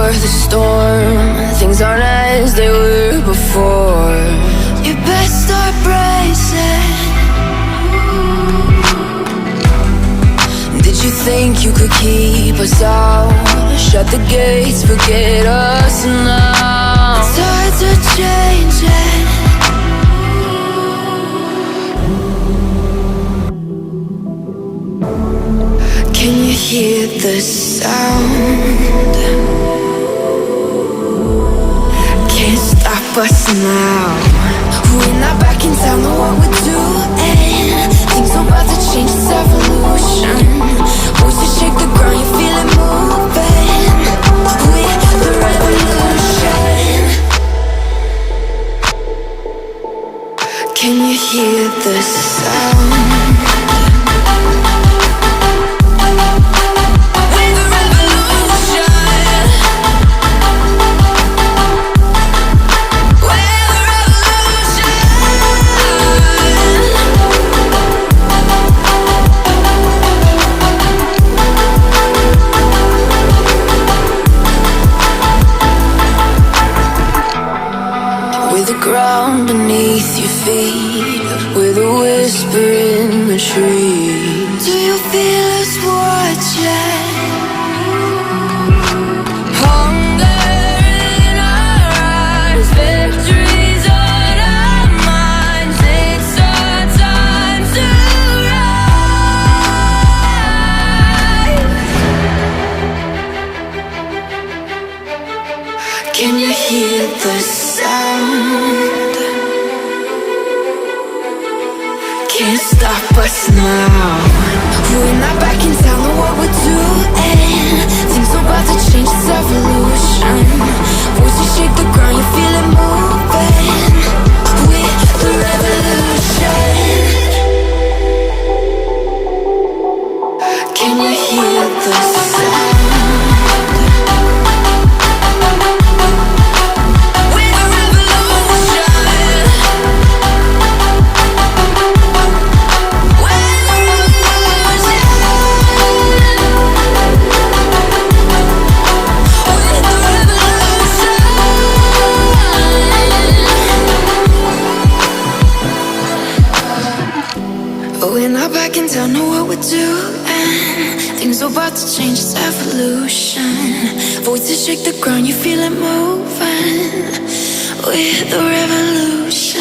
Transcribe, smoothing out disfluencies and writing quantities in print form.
before the storm. Things aren't as they were before. You best start bracing. Did you think you could keep us out? Shut the gates, forget us now. Tides are changing. Can you hear the sound? Can't stop us now. We're not back in town, know what we're doing. Things are about to change, it's evolution. Voices shake the ground, you feel it moving. We're the revolution. Can you hear the sound? Ground beneath your feet, with a whisper in the trees. Do you feel us watching? Hunger in our eyes, victories on our minds. It's our time to rise. Can you hear the sound? Can't stop us now. We're not back in town, know what we're doing. Things are about to change, it's evolution. Voices shake the ground, you feel it moving. We're the revolution. Can you hear the sound? We're not back in town, know what we're doing. Things are about to change, it's evolution. Voices shake the ground, you feel it moving. We're the revolution.